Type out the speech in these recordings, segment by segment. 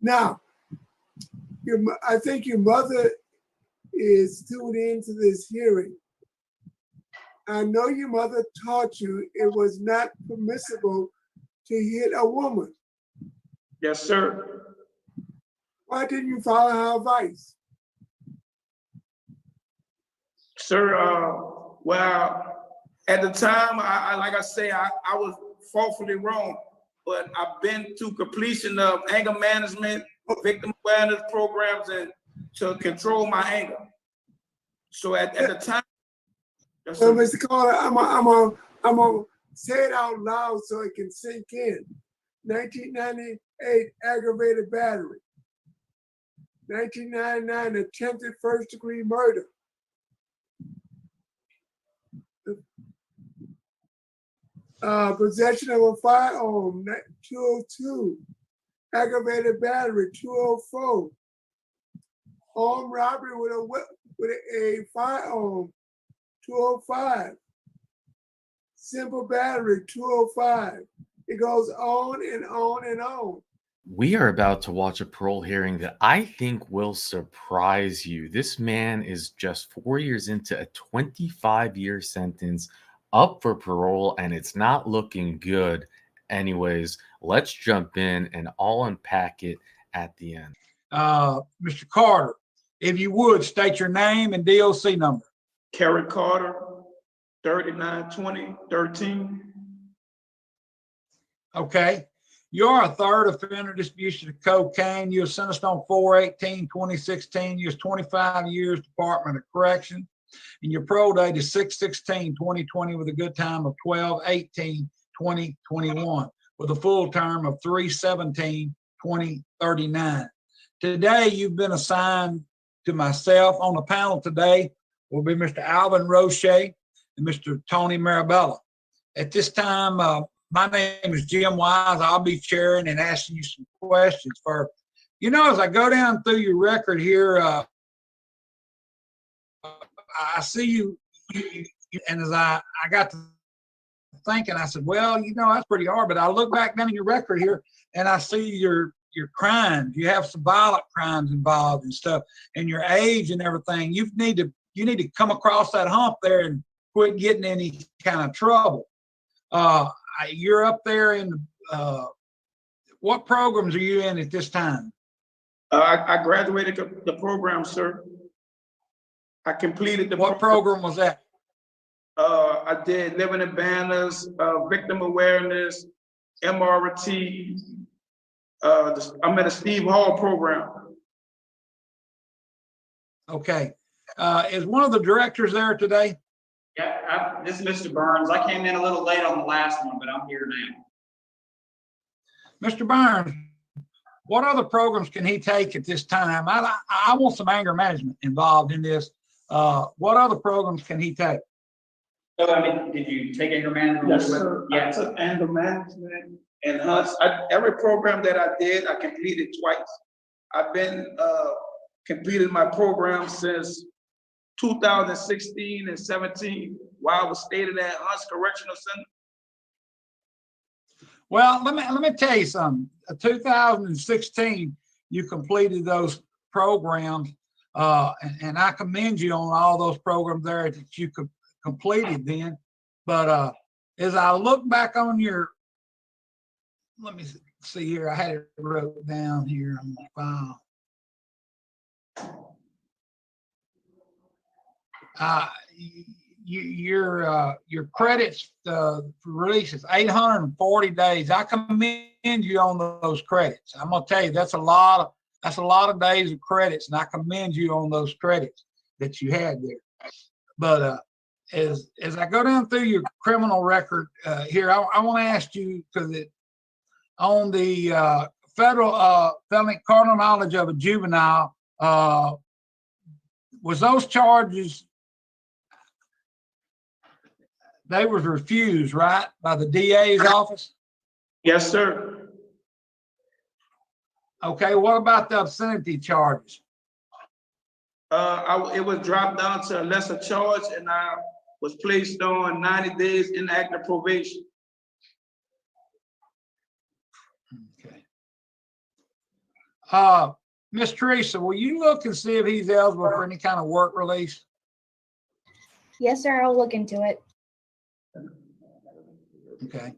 Now, I think your mother is tuned into this hearing. I know your mother taught you it was not permissible to hit a woman. Yes, sir. Why didn't you follow her advice? Sir, well, at the time, like I say, I was faultfully wrong, but I've been to completion of anger management, victim awareness programs, and to control my anger. So at the time, yes, So, sir. Mr. Carter, I'm gonna say it out loud so it can sink in. 1998, aggravated battery. 1999, attempted first-degree murder. Possession of a firearm, 202. Aggravated battery, 204. Armed robbery with a firearm, 205. Simple battery, 205. It goes on and on and on. We are about to watch a parole hearing that I think will surprise you. This man is just 4 years into a 25-year sentence, up for parole, and it's not looking good. Anyways, let's jump in and I'll unpack it at the end. Mr. Carter, if you would, state your name and DOC number. Kerry Carter, 392013. Okay. You're a third offender distribution of cocaine. You were sentenced on 4/18/2016. You was 25 years Department of Correction. And your parole date is 6/16/2020 with a good time of 12/18/2021 with a full term of 3/17/2039. Today, you've been assigned to myself. On the panel today will be Mr. Alvin Roche and Mr. Tony Marabella. At this time, my name is Jim Wise. I'll be chairing and asking you some questions. For, you know, as I go down through your record here, I see you, and as I got to thinking, I said, well, you know, that's pretty hard. But I look back down in your record here, and I see your crimes. You have some violent crimes involved and stuff, and your age and everything. You need to come across that hump there and quit getting any kind of trouble. You're up there in what programs are you in at this time? I graduated the program, sir. I completed the What program was that? I did Living in Banners, Victim Awareness, MRT. I'm at a Steve Hall program. Okay. Is one of the directors there today? Yeah, this is Mr. Burns. I came in a little late on the last one, but I'm here now. Mr. Burns, what other programs can he take at this time? I want some anger management involved in this. What other programs can he take? So, I mean, did you take anger management? Yes, sir. Yeah. I took anger management and hunts. Every program that I did, I completed twice. I've been completed my program since 2016 and 17 while I was stated at Hunts Correctional Center. Well, let me tell you something. 2016, you completed those programs, and I commend you on all those programs there that you completed then. But as I look back on your, let me see here. I had it wrote down here on my file. Your credits for release is 840 days. I commend you on those credits. I'm gonna tell you that's a lot of days of credits, and I commend you on those credits that you had there. But as I go down through your criminal record here, I want to ask you, because on the federal felony carnal knowledge of a juvenile, was those charges, they was refused, right, by the DA's office? Yes, sir. Okay, what about the obscenity charges? It was dropped down to a lesser charge, and I was placed on 90 days inactive probation. Okay. Miss Teresa, will you look and see if he's eligible for any kind of work release? Yes, sir. I'll look into it. Okay.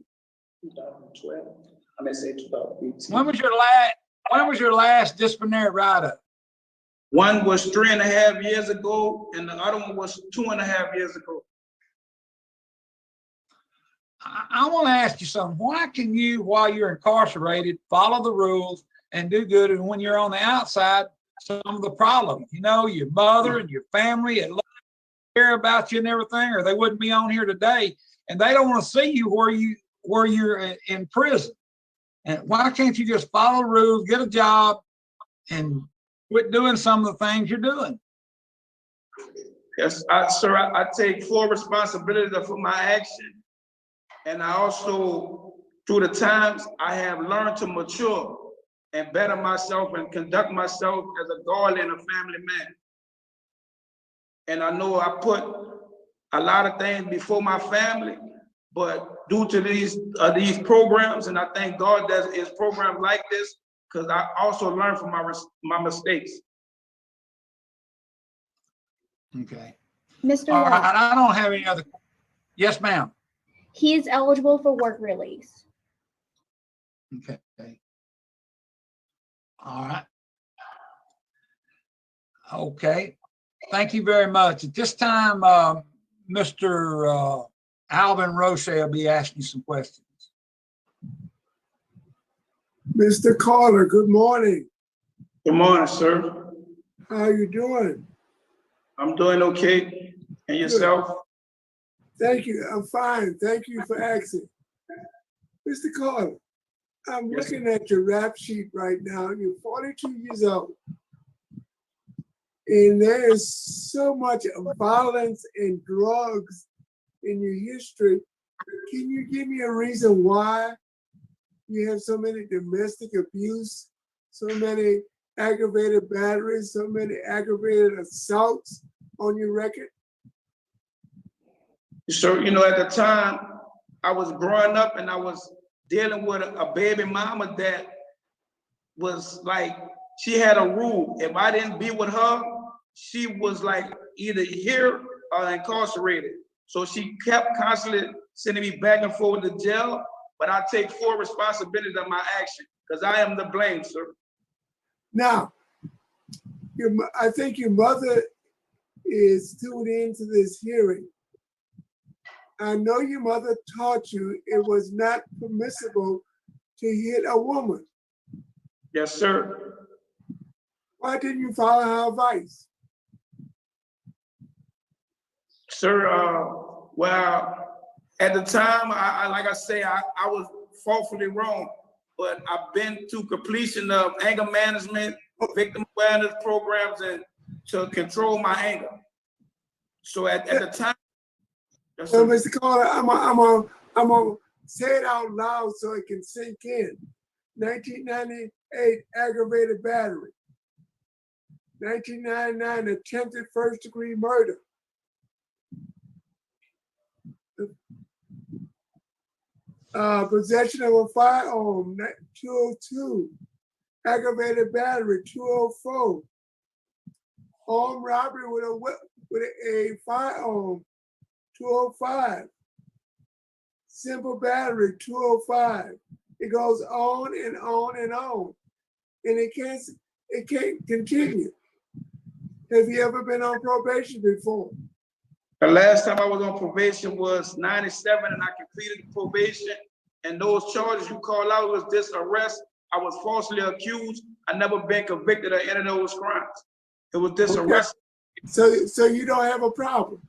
2012. I may say 2018. When was your last disciplinary write-up? One was 3.5 years ago, and the other one was 2.5 years ago. I want to ask you something. Why can you, while you're incarcerated, follow the rules and do good, and when you're on the outside, some of the problems, you know, your mother and your family and care about you and everything, or they wouldn't be on here today, and they don't want to see you where you're in prison. And why can't you just follow the rules, get a job, and quit doing some of the things you're doing? Yes, sir, I take full responsibility for my action. And I also, through the times, I have learned to mature and better myself and conduct myself as a godly and a family man. And I know I put a lot of things before my family, but due to these programs, and I thank God that it's programs like this, because I also learned from my mistakes. Okay. Mr. All White, right, I don't have any other. Yes, ma'am. he is eligible for work release. Okay. All right. Okay. Thank you very much. At this time, Mr. Alvin Roche will be asking you some questions. Mr. Carter, good morning. Good morning, sir. How you doing? I'm doing okay. And yourself? Thank you. I'm fine. Thank you for asking. Mr. Carter, I'm Yes, looking at your rap sheet right now. You're 42 years old. And there is so much violence and drugs in your history. Can you give me a reason why you have so many domestic abuse, so many aggravated batteries, so many aggravated assaults on your record? So, you know, at the time I was growing up and I was dealing with a baby mama that was like, she had a rule. If I didn't be with her, she was like either here or incarcerated. So she kept constantly sending me back and forth to jail, but I take full responsibility of my action because I am to blame, sir. Now, I think your mother is tuned into this hearing. I know your mother taught you it was not permissible to hit a woman. Yes, sir. Why didn't you follow her advice? Sir, well, at the time, like I say, I was faultfully wrong, but I've been to completion of anger management, victim awareness programs, and to control my anger. So at the time, yes, So, sir. Mr. Carter, I'm gonna say it out loud so it can sink in. 1998 aggravated battery. 1999 attempted first-degree murder. Possession of a firearm, 202. Aggravated battery, 204. Armed robbery with a firearm, 205. Simple battery, 205. It goes on and on and on. And it can't continue. Have you ever been on probation before? The last time I was on probation was 97 and I completed the probation. And those charges you call out was disarrest. I was falsely accused. I never been convicted of any of those crimes. It was disarrest. Okay. So you don't have a problem?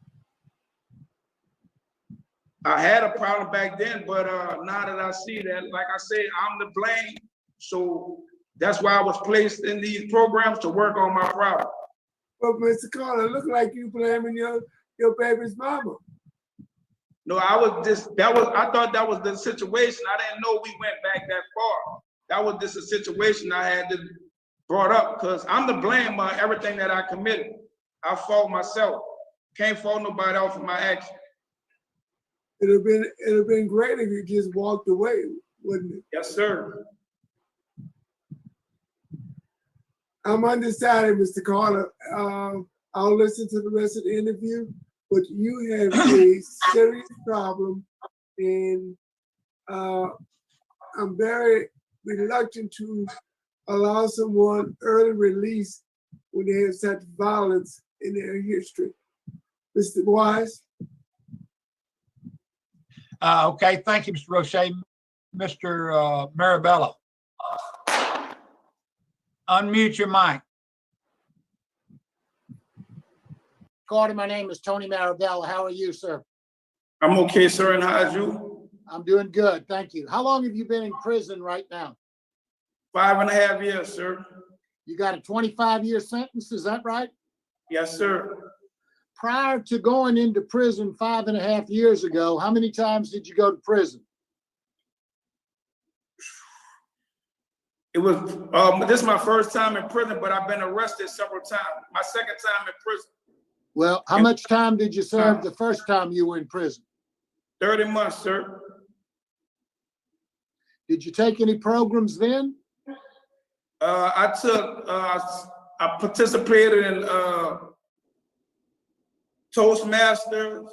I had a problem back then, but now that I see that, like I said, I'm to blame. So that's why I was placed in these programs to work on my problem. But Mr. Carter, it look like you blaming your baby's mama. No, I thought that was the situation. I didn't know we went back that far. That was just a situation I had to brought up because I'm to blame on everything that I committed. I fault myself. Can't fault nobody else for my action. It'd have been great if you just walked away, wouldn't it? Yes, sir. I'm undecided, Mr. Carter. I'll listen to the rest of the interview, but you have a serious problem, and I'm very reluctant to allow someone early release when they have such violence in their history. Mr. Wise? Okay, thank you, Mr. Roche. Mr. Marabella. Unmute your mic. Carter, my name is Tony Marabella. How are you, sir? I'm okay, sir, and how's you? I'm doing good, thank you. How long have you been in prison right now? 5.5 years, sir. You got a 25-year sentence, is that right? Yes, sir. Prior to going into prison 5.5 years ago, how many times did you go to prison? It was, this is my first time in prison, but I've been arrested several times. My second time in prison. Well, how much time did you serve the first time you were in prison? 30 months, sir. Did you take any programs then? I participated in Toastmasters.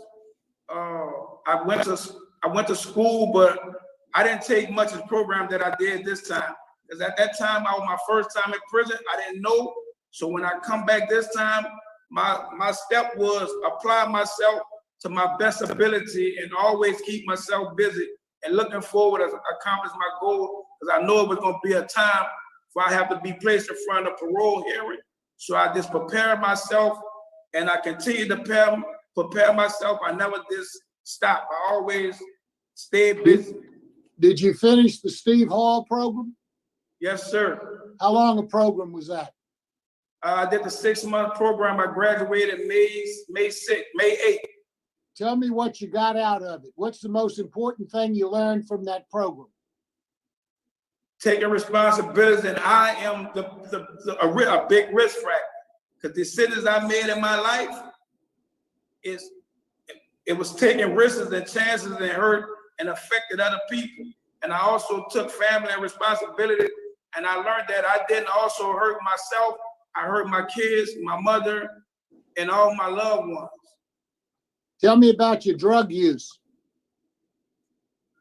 I went to school, but I didn't take much of the program that I did this time. Because at that time, I was my first time in prison. I didn't know. So when I come back this time, my step was apply myself to my best ability and always keep myself busy and looking forward to accomplish my goal, because I know it was going to be a time where I have to be placed in front of parole hearing. So I just prepared myself, and I continue to prepare myself. I never just stop. I always stayed busy. Did you finish the Steve Hall program? Yes, sir. How long a program was that? I did the 6-month program. I graduated May 8th. Tell me what you got out of it. What's the most important thing you learned from that program? Taking responsibility, and I am a big risk factor, because the decisions I made in my life it was taking risks and chances and hurt and affected other people. And I also took family and responsibility, and I learned that I didn't also hurt myself. I hurt my kids, my mother, and all my loved ones. Tell me about your drug use.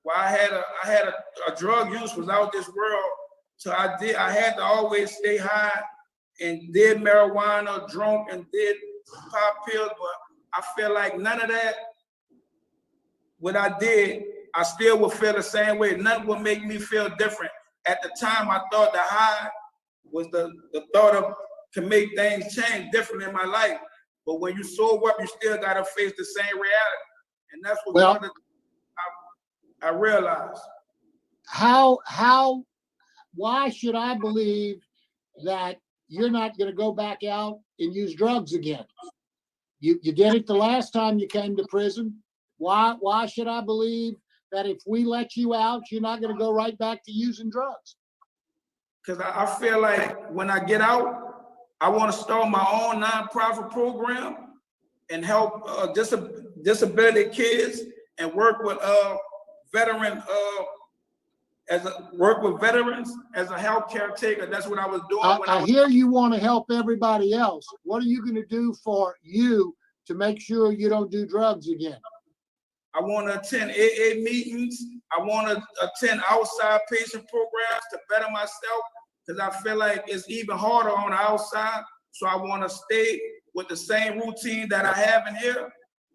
Well, I had a drug use was out this world. So I had to always stay high and did marijuana, drunk, and did pop pills, but I feel like none of that, what I did, I still would feel the same way. Nothing would make me feel different. At the time, I thought the high was the thought of can make things change different in my life. But when you sober up, you still gotta face the same reality. And that's what I realized. Why should I believe that you're not gonna go back out and use drugs again? You did it the last time you came to prison. Why should I believe that if we let you out, you're not gonna go right back to using drugs? Because I feel like when I get out, I want to start my own nonprofit program and help disability kids and work with veterans as a healthcare taker. That's what I was doing. I hear you want to help everybody else. What are you going to do for you to make sure you don't do drugs again? I want to attend AA meetings. I want to attend outside patient programs to better myself, because I feel like it's even harder on the outside. So I want to stay with the same routine that I have in here.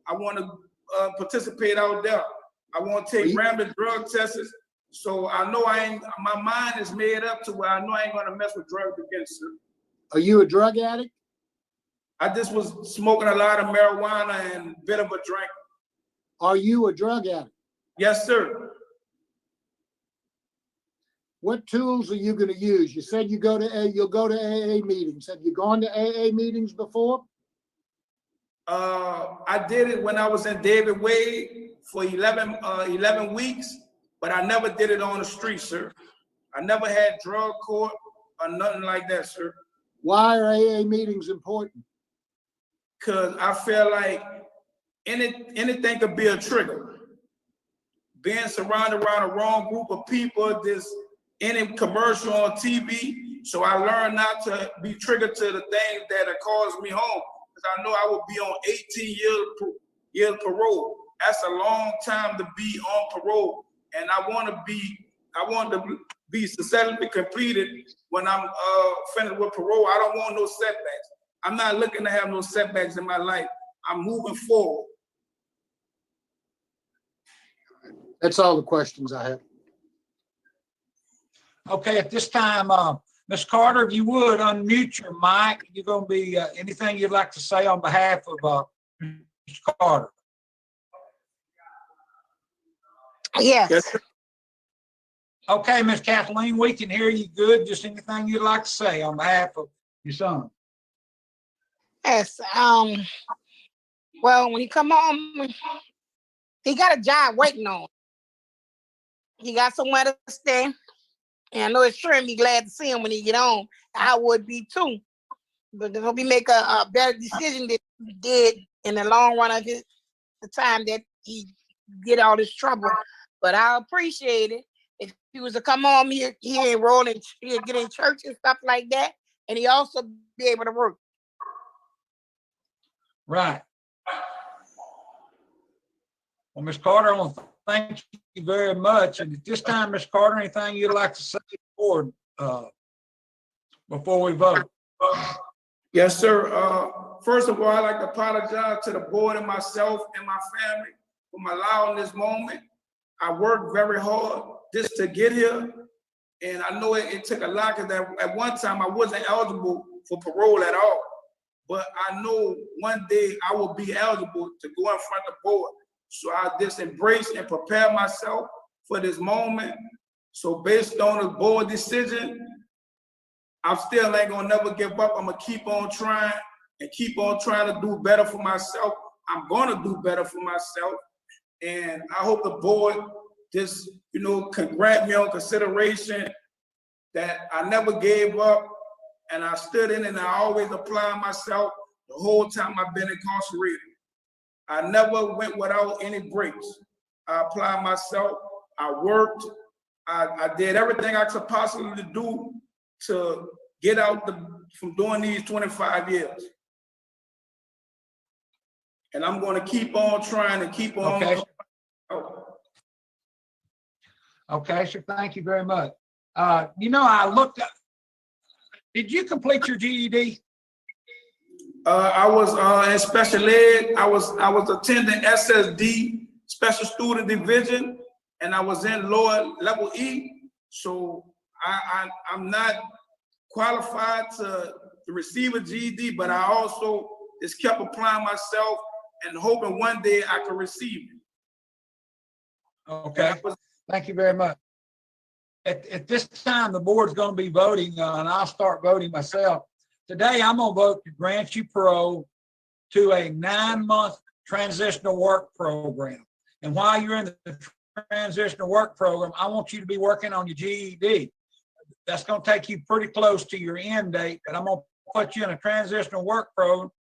I want to participate out there. I want to take random drug tests. So I know my mind is made up to where I know I ain't going to mess with drugs again, sir. Are you a drug addict? I just was smoking a lot of marijuana and a bit of a drink. Are you a drug addict? Yes, sir. What tools are you going to use? You said you'll go to AA meetings. Have you gone to AA meetings before? I did it when I was in David Wade for 11 weeks, but I never did it on the street, sir. I never had drug court or nothing like that, sir. Why are AA meetings important? Because I feel like anything could be a trigger. Being surrounded around the wrong group of people, any commercial on TV, So I learned not to be triggered to the things that have caused me harm. Because I know I will be on 18 years parole. That's a long time to be on parole. And I want to be successfully completed when I'm finished with parole. I don't want no setbacks. I'm not looking to have no setbacks in my life. I'm moving forward. That's all the questions I have. Okay, at this time, Ms. Carter, if you would unmute your mic, you're going to be anything you'd like to say on behalf of Ms. Carter. Yes. Yes. Okay, Ms. Kathleen, we can hear you good. Just anything you'd like to say on behalf of your son. Yes. Well, when he come home, he got a job waiting on him. He got somewhere to stay. And I know it's sure be glad to see him when he get home. I would be too. But I hope he make a better decision than he did in the long run of the time that he get all this trouble. But I appreciate it. If he was to come home here, he enroll in, he'll get in church and stuff like that. And he also be able to work. Right. Well, Ms. Carter, I want to thank you very much. And at this time, Ms. Carter, anything you'd like to say before we vote? Yes, sir. First of all, I'd like to apologize to the board and myself and my family for my allowing this moment. I worked very hard just to get here. And I know it took a lot because at one time I wasn't eligible for parole at all. But I know one day I will be eligible to go in front of the board. So I just embrace and prepare myself for this moment. So based on the board decision, I'm still ain't gonna never give up. I'm gonna keep on trying and keep on trying to do better for myself. I'm gonna do better for myself. And I hope the board just, can grant me on consideration that I never gave up and I stood in and I always applied myself the whole time I've been incarcerated. I never went without any breaks. I applied myself, I worked, I did everything I could possibly do to get out from doing these 25 years. And I'm going to keep on trying and keep on. Okay. Okay, so thank you very much. I looked up, did you complete your GED? I was in special ed. I was attending SSD, Special Student Division, and I was in lower level E. So I'm not qualified to receive a GED, but I also just kept applying myself and hoping one day I could receive it. Okay, thank you very much. At this time, the board's going to be voting, and I'll start voting myself. Today, I'm going to vote to grant you parole to a 9-month transitional work program. And while you're in the transitional work program, I want you to be working on your GED. That's going to take you pretty close to your end date, but I'm going to put you in a transitional work program.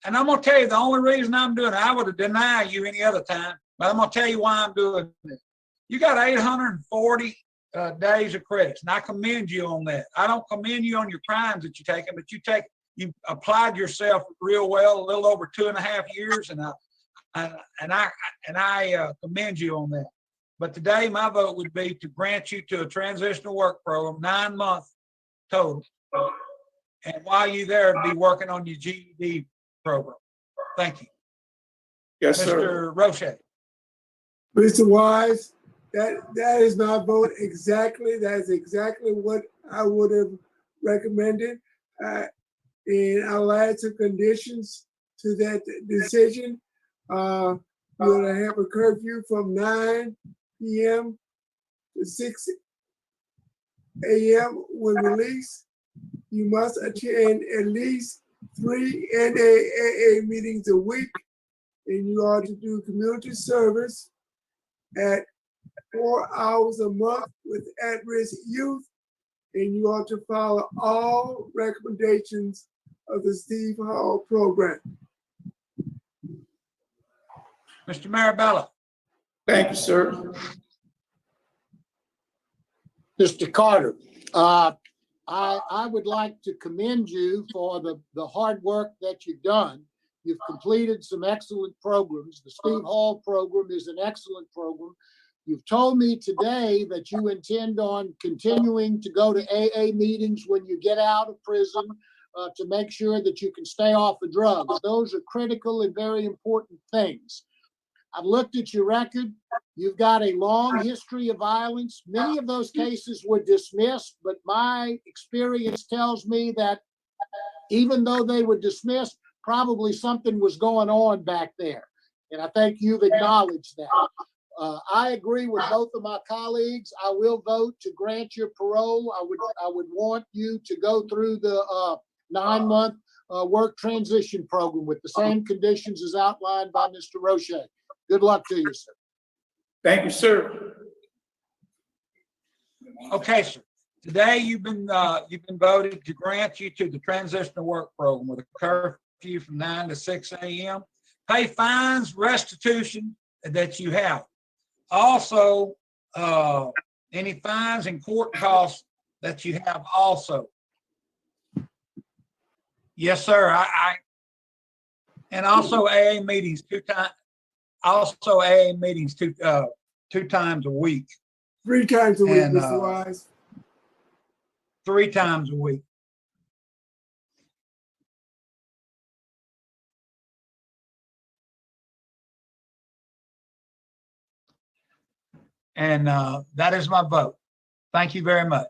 And I'm going to tell you the only reason I'm doing it, I would have denied you any other time, but I'm going to tell you why I'm doing it. You got 840 days of credits, and I commend you on that. I don't commend you on your crimes that you're taking, but you applied yourself real well, a little over 2.5 years, and I commend you on that. But today, my vote would be to grant you to a transitional work program, 9 months total, and while you're there, be working on your GED program. Thank you. Yes, sir. Mr. Roche. Mr. Wise, that is my vote exactly. That is exactly what I would have recommended. And I'll add some conditions to that decision. You're gonna have a curfew from 9 p.m. to 6 a.m. when released. You must attend at least 3 NAAA meetings a week, and you are to do community service at 4 hours a month with at-risk youth, and you are to follow all recommendations of the Steve Hall program. Mr. Marabella. Thank you, sir. Mr. Carter, I would like to commend you for the hard work that you've done. You've completed some excellent programs. The Steve Hall program is an excellent program. You've told me today that you intend on continuing to go to AA meetings when you get out of prison to make sure that you can stay off of drugs. Those are critical and very important things. I've looked at your record. You've got a long history of violence. Many of those cases were dismissed, but my experience tells me that even though they were dismissed, probably something was going on back there. And I think you've acknowledged that. I agree with both of my colleagues. I will vote to grant your parole. I would want you to go through the 9-month work transition program with the same conditions as outlined by Mr. Roche. Good luck to you, sir. Thank you, sir. Okay, sir. Today you've been voted to grant you to the transitional work program with a curfew from 9 to 6 a.m. Pay fines, restitution that you have. Also, any fines and court costs that you have also. Yes, sir. And also AA meetings two times a week. 3 times a week, And, Mr. Wise. 3 times a week. And that is my vote. Thank you very much.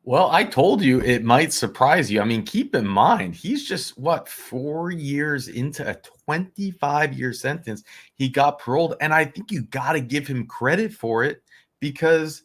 Well, I told you it might surprise you. I mean, keep in mind, he's just, what, 4 years into a 25-year sentence. He got paroled, and I think you got to give him credit for it because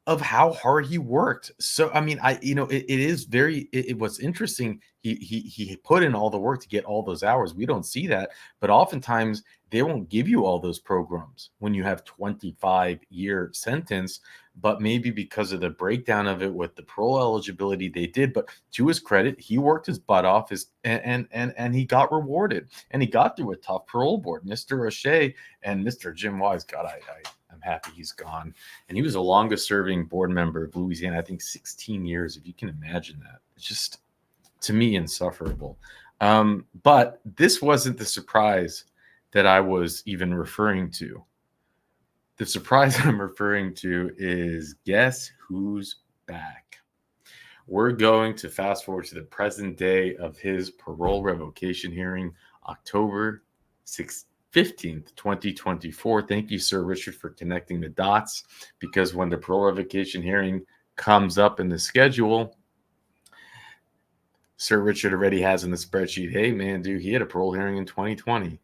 of how hard he worked. So, I mean, it is very, what's interesting, he put in all the work to get all those hours. We don't see that, but oftentimes they won't give you all those programs when you have 25-year sentence, but maybe because of the breakdown of it with the parole eligibility they did. But to his credit, he worked his butt off and he got rewarded, and he got through a tough parole board. Mr. Roche and Mr. Jim Wise, God, I'm happy he's gone. And he was the longest serving board member of Louisiana, I think 16 years, if you can imagine that. It's just, to me, insufferable. But this wasn't the surprise that I was even referring to. The surprise I'm referring to is, guess who's back? We're going to fast forward to the present day of his parole revocation hearing, October 15th, 2024. Thank you, Sir Richard, for connecting the dots, because when the parole revocation hearing comes up in the schedule, Sir Richard already has in the spreadsheet, hey, man, dude, he had a parole hearing in 2020.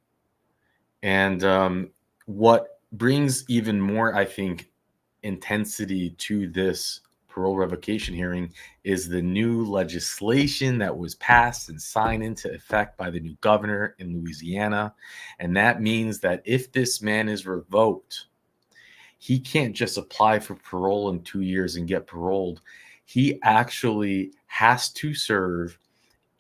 And what brings even more, I think, intensity to this parole revocation hearing is the new legislation that was passed and signed into effect by the new governor in Louisiana. And that means that if this man is revoked, he can't just apply for parole in 2 years and get paroled. He actually has to serve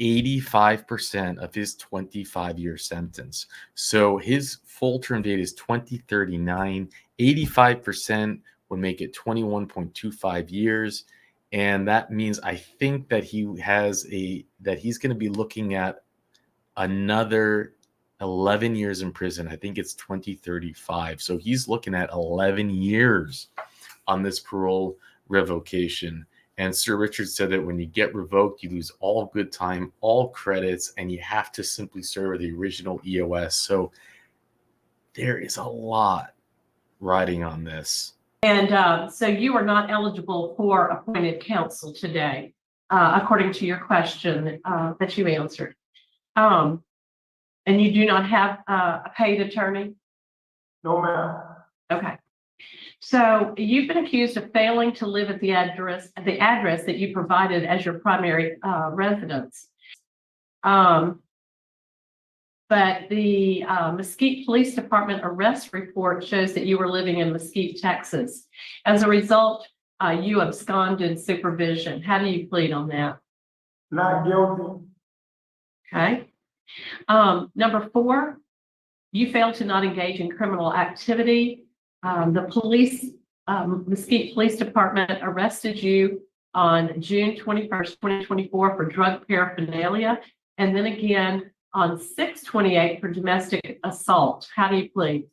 85% of his 25-year sentence. So his full term date is 2039. 85% would make it 21.25 years. And that means I think that he's going to be looking at another 11 years in prison. I think it's 2035. So he's looking at 11 years on this parole revocation. And Sir Richard said that when you get revoked, you lose all good time, all credits, and you have to simply serve the original EOS. So there is a lot riding on this. And so you are not eligible for appointed counsel today, according to your question that you answered. And you do not have a paid attorney? No, ma'am. Okay. So you've been accused of failing to live at the address that you provided as your primary residence. But the Mesquite Police Department arrest report shows that you were living in Mesquite, Texas. As a result, you absconded supervision. How do you plead on that? Not guilty. Okay. Number 4, you failed to not engage in criminal activity. The Mesquite Police Department arrested you on June 21st, 2024 for drug paraphernalia, and then again on 6/28 for domestic assault. How do you plead?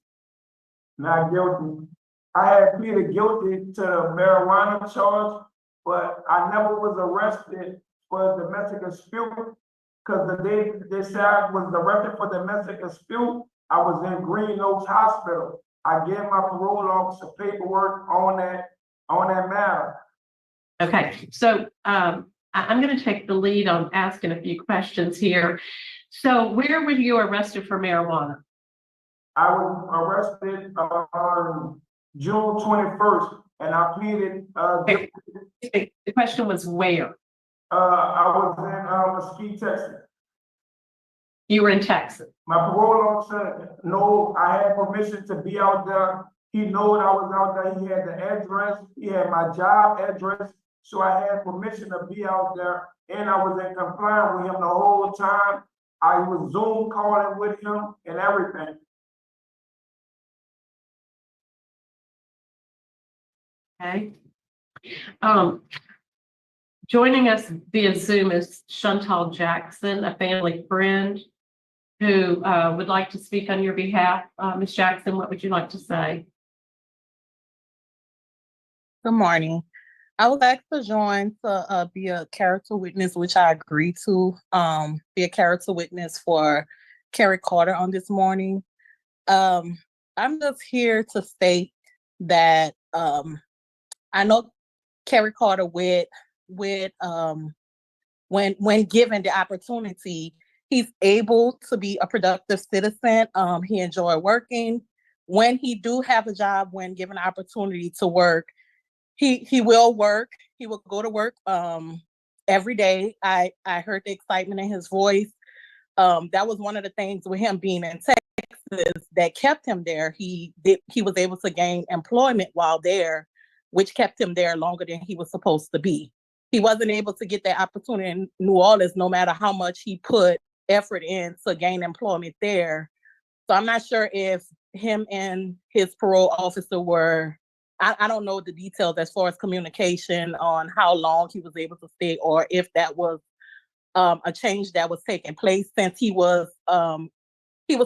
Not guilty. I had pleaded guilty to the marijuana charge, but I never was arrested for domestic dispute. Cause the day they said I was arrested for domestic dispute, I was in Green Oaks Hospital. I gave my parole officer paperwork on that matter. Okay, so I'm going to take the lead on asking a few questions here. So where were you arrested for marijuana? I was arrested on June 21st, and I pleaded. The question was where? I was in Mesquite, Texas. You were in Texas. My parole officer know I had permission to be out there. He knew I was out there. He had the address. He had my job address. So I had permission to be out there, and I was in compliance with him the whole time. I was Zoom calling with him and everything. Okay. Joining us via Zoom is Chantal Jackson, a family friend who would like to speak on your behalf. Ms. Jackson, what would you like to say? Good morning. I would like to join to be a character witness, which I agreed to be a character witness for Kerry Carter on this morning. I'm just here to state that I know Kerry Carter when given the opportunity, he's able to be a productive citizen. He enjoys working. When he do have a job, when given the opportunity to work, he will work. He will go to work every day. I heard the excitement in his voice. That was one of the things with him being in Texas that kept him there. He was able to gain employment while there, which kept him there longer than he was supposed to be. He wasn't able to get that opportunity in New Orleans, no matter how much he put effort in to gain employment there. So I'm not sure if him and his parole officer were, I don't know the details as far as communication on how long he was able to stay, or if that was a change that was taking place since he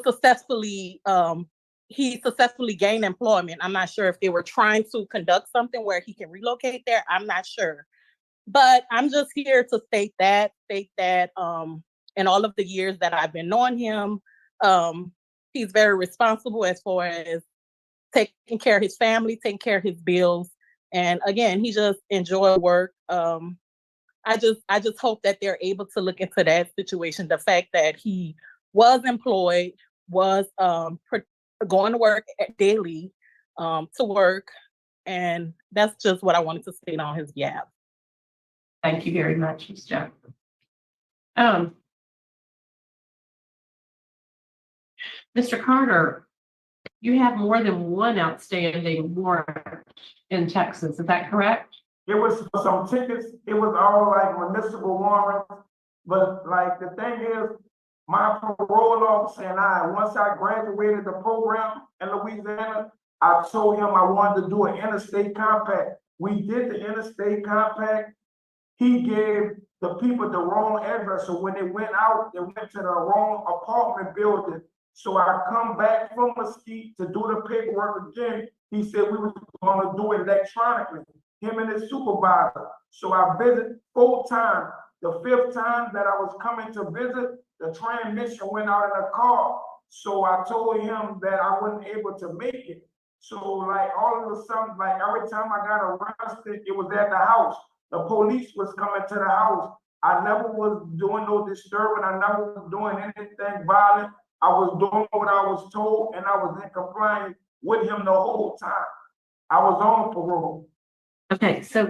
successfully gained employment. I'm not sure if they were trying to conduct something where he can relocate there. I'm not sure. But I'm just here to state that in all of the years that I've been knowing him, he's very responsible as far as taking care of his family, taking care of his bills. And again, he just enjoyed work. I just hope that they're able to look into that situation. The fact that he was employed, was going to work daily to work. And that's just what I wanted to state on his behalf. Thank you very much, Ms. Jackson. Mr. Carter, you have more than one outstanding warrant in Texas. Is that correct? It was for some tickets. It was all like municipal warrants. But like the thing is, my parole officer and I, once I graduated the program in Louisiana, I told him I wanted to do an interstate compact. We did the interstate compact. He gave the people the wrong address. So when they went out, they went to the wrong apartment building. So I come back from Mesquite to do the paperwork again. He said we were going to do it electronically, him and his supervisor. So I visited 4 times. The 5th time that I was coming to visit, the transmission went out in the car. So I told him that I wasn't able to make it. So like all of a sudden, like every time I got arrested, it was at the house. The police was coming to the house. I never was doing no disturbing. I never was doing anything violent. I was doing what I was told, and I was in compliance with him the whole time. I was on parole. Okay, so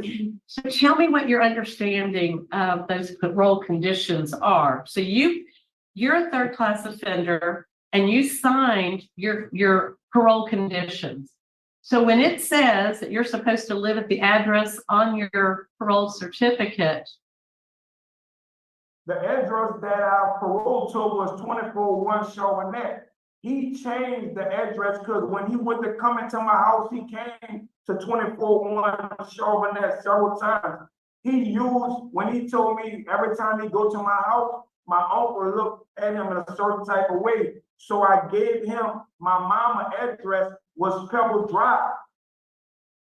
tell me what your understanding of those parole conditions are. So you're a 3rd-class offender, and you signed your parole conditions. So when it says that you're supposed to live at the address on your parole certificate, the address that I paroled to was 241 Chauvenet. He changed the address because when he went to come into my house, he came to 241 Chauvenet several times. when he told me every time he go to my house, my uncle looked at him in a certain type of way. So I gave him my mama address was Pebble Drive.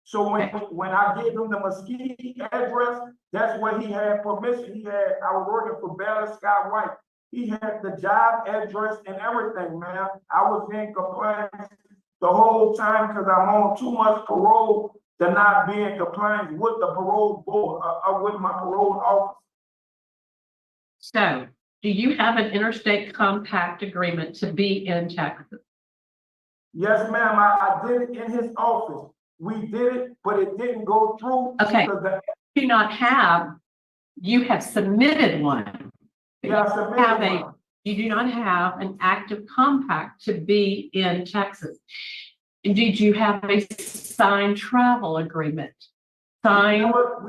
So when I gave him the Mesquite address, that's where he had permission. I was working for Bella Sky White. He had the job address and everything, man. I was in compliance the whole time because I'm on too much parole to not be in compliance with the parole board, with my parole office. So, do you have an interstate compact agreement to be in Texas? Yes, ma'am. I did it in his office. We did it, but it didn't go through. Okay. Do not have, you have submitted one. Yeah, I submitted one. You do not have an active compact to be in Texas. Did you have a signed travel agreement? We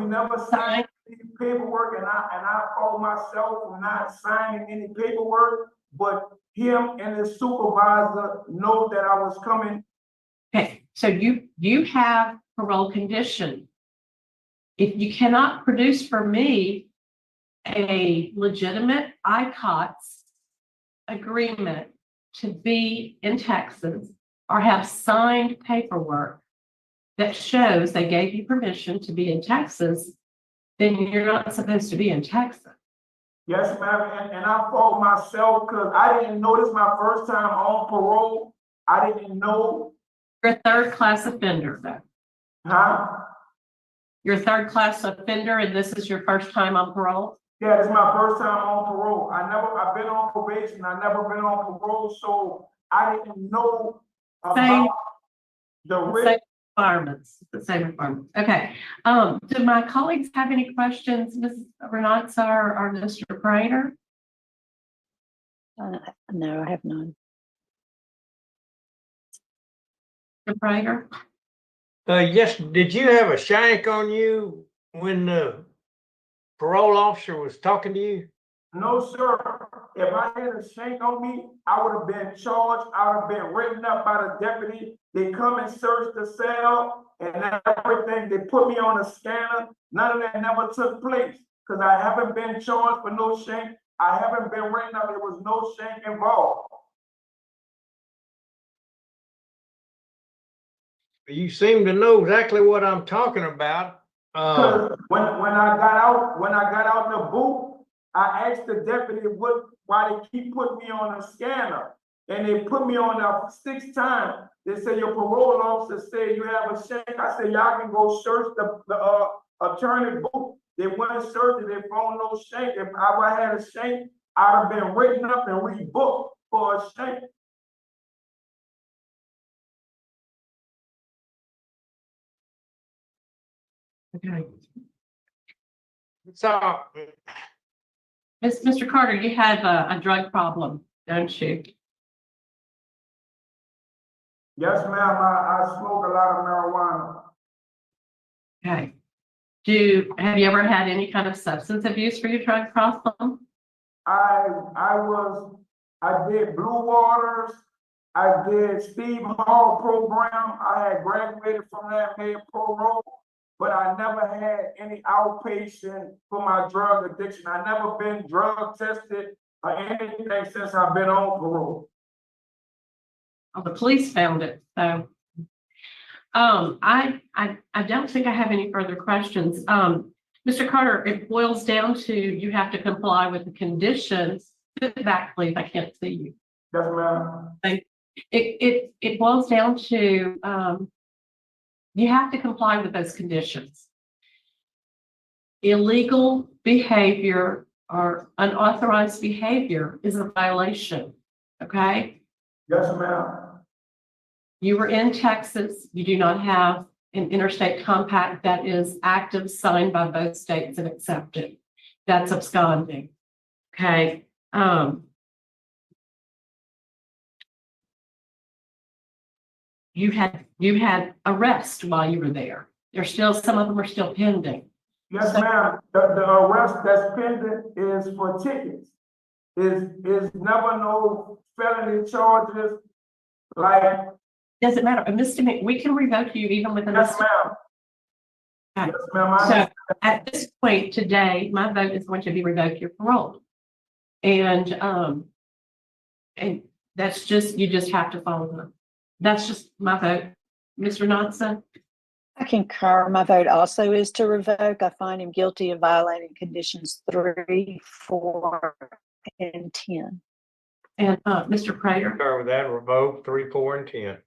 never signed any paperwork, and I called myself from not signing any paperwork, but him and his supervisor know that I was coming. Okay, so you have parole condition. If you cannot produce for me a legitimate ICOTS agreement to be in Texas or have signed paperwork that shows they gave you permission to be in Texas, then you're not supposed to be in Texas. Yes, ma'am, and I fault myself because I didn't know this my first time on parole. I didn't know. You're a third-class offender, though. Huh? You're a third-class offender, and this is your first time on parole? Yeah, this is my first time on parole. I've been on probation. I've never been on parole, so I didn't know about the risk. The same requirements. Okay. Do my colleagues have any questions, Ms. Renatza or Mr. Prater? No, I have none. Mr. Prater? Yes, did you have a shank on you when the parole officer was talking to you? No, sir. If I had a shank on me, I would have been charged. I would have been written up by the deputy. They come and search the cell and everything. They put me on a scanner. None of that never took place because I haven't been charged for no shank. I haven't been written up. There was no shank involved. You seem to know exactly what I'm talking about. When I got out the booth, I asked the deputy why they keep putting me on a scanner, and they put me on there 6 times. They say your parole officer said you have a shank. I said y'all can go search the attorney booth. They went and searched it. They found no shank. If I had a shank, I'd have been written up and rebooked for a shank. Okay. So, Mr. Carter, you have a drug problem, don't you? Yes, ma'am. I smoke a lot of marijuana. Okay. Have you ever had any kind of substance abuse for your drug problem? I did Blue Waters. I did Steve Hall program. I had graduated from that, made parole, but I never had any outpatient for my drug addiction. I never been drug tested or anything since I've been on parole. Well, the police found it, so. I don't think I have any further questions. Mr. Carter, it boils down to you have to comply with the conditions. Sit back, please. I can't see you. Yes, ma'am. It boils down to you have to comply with those conditions. Illegal behavior or unauthorized behavior is a violation. Okay. Yes, ma'am. You were in Texas. You do not have an interstate compact that is active, signed by both states and accepted. That's absconding. Okay. You had arrest while you were there. There's still, some of them are still pending. Yes, ma'am. The arrest that's pending is for tickets. Is never no felony charges. Like, doesn't matter. A misdemeanor, we can revoke you even with a yes, misdemeanor. ma'am. Okay. Yes, ma'am, So at this point today, my vote is going to be revoke your parole. And that's just, you just have to follow them. That's just my vote. Mr. Knotson? I concur. My vote also is to revoke. I find him guilty of violating conditions 3, 4, and 10. And Mr. Prater? Start with that, revoke 3, 4, and 10.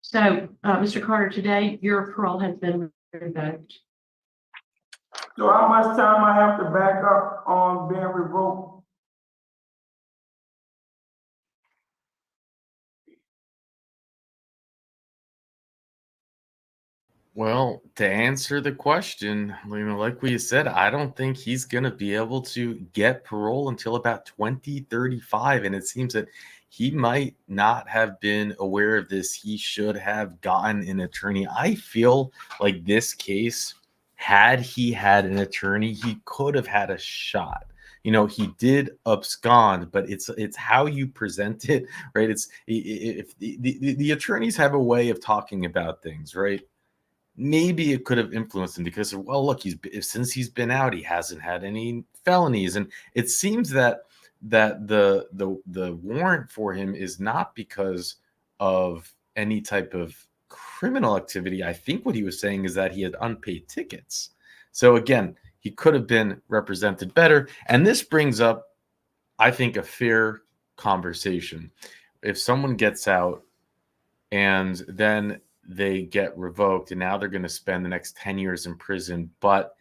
So, Mr. Carter, today your parole has been revoked. So how much time I have to back up on being revoked? Well, to answer the question, like we said, I don't think he's going to be able to get parole until about 2035. And it seems that he might not have been aware of this. He should have gotten an attorney. I feel like this case, had he had an attorney, he could have had a shot. He did abscond, but it's how you present it, right? It's if the attorneys have a way of talking about things, right? Maybe it could have influenced him because, well, look, since he's been out, he hasn't had any felonies, and it seems that the warrant for him is not because of any type of criminal activity. I think what he was saying is that he had unpaid tickets. So again, he could have been represented better, and this brings up, I think, a fair conversation. If someone gets out and then they get revoked and now they're going to spend the next 10 years in prison, but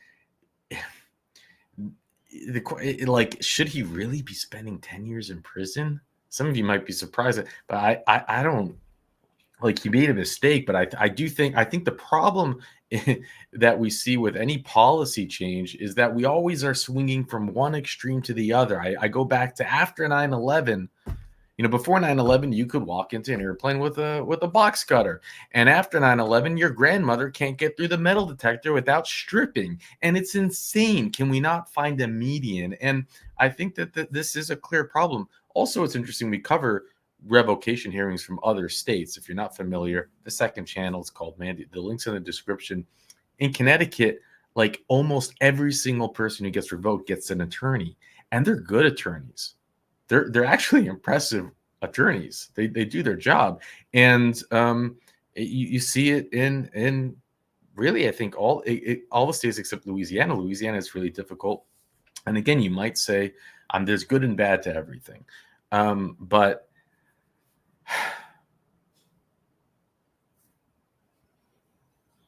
should he really be spending 10 years in prison? Some of you might be surprised, but I don't, he made a mistake, but I think the problem that we see with any policy change is that we always are swinging from one extreme to the other. I go back to after 9/11. Before 9/11, you could walk into an airplane with a box cutter. And after 9/11, your grandmother can't get through the metal detector without stripping. And it's insane. Can we not find a median? And I think that this is a clear problem. Also, it's interesting. We cover revocation hearings from other states. If you're not familiar, the second channel is called Mandy. The link's in the description. In Connecticut, almost every single person who gets revoked gets an attorney. And they're good attorneys. They're actually impressive attorneys. They do their job, and you see it in really, I think all the states except Louisiana. Louisiana is really difficult, and again, you might say there's good and bad to everything, but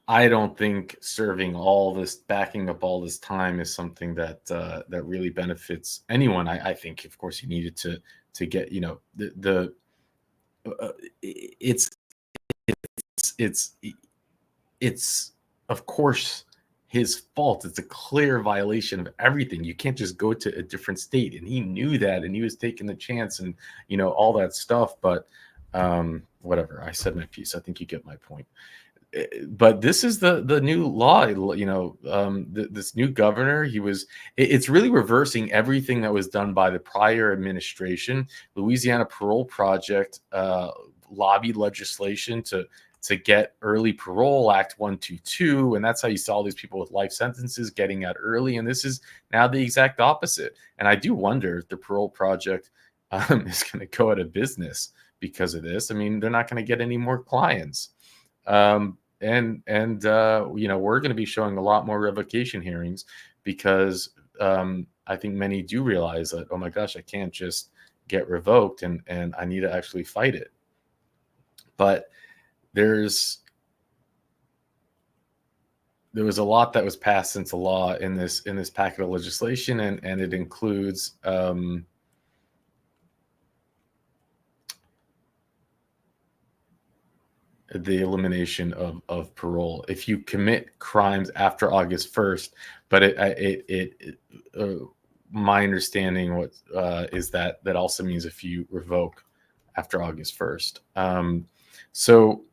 I don't think serving backing up all this time is something that really benefits anyone. I think, of course, you needed to get, it's of course his fault. It's a clear violation of everything. You can't just go to a different state, and he knew that, and he was taking the chance, and all that stuff. But whatever. I said my piece. I think you get my point. But this is the new law. This new governor, it's really reversing everything that was done by the prior administration. Louisiana Parole Project lobbied legislation to get early parole, Act 122, and that's how you saw all these people with life sentences getting out early. And this is now the exact opposite. And I do wonder if the Parole Project is going to go out of business because of this. I mean, they're not going to get any more clients. And we're going to be showing a lot more revocation hearings because I think many do realize that, oh my gosh, I can't just get revoked and I need to actually fight it. But there was a lot that was passed into law in this packet of legislation, and it includes the elimination of parole if you commit crimes after August 1st. But my understanding is that also means if you revoke after August 1st. So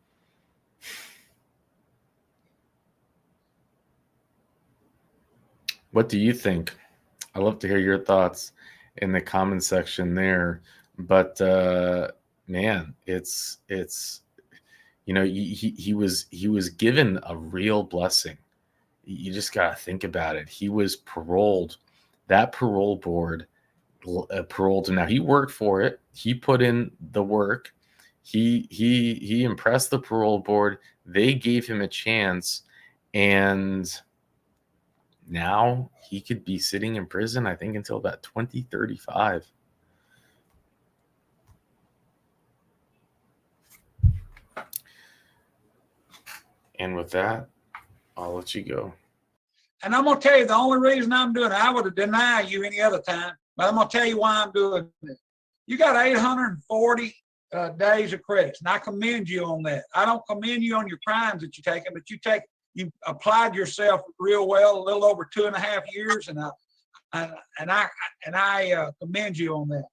what do you think? I'd love to hear your thoughts in the comment section there. But man, it's You know, he was given a real blessing. You just got to think about it. He was paroled. That parole board paroled him. Now he worked for it. He put in the work. He impressed the parole board. They gave him a chance, and now he could be sitting in prison, I think, until about 2035. And with that, I'll let you go. And I'm gonna tell you the only reason I'm doing it, I would have denied you any other time, but I'm gonna tell you why I'm doing it. You got 840 days of credits, and I commend you on that. I don't commend you on your crimes that you're taking, but you applied yourself real well, a little over 2.5 years, and I commend you on that.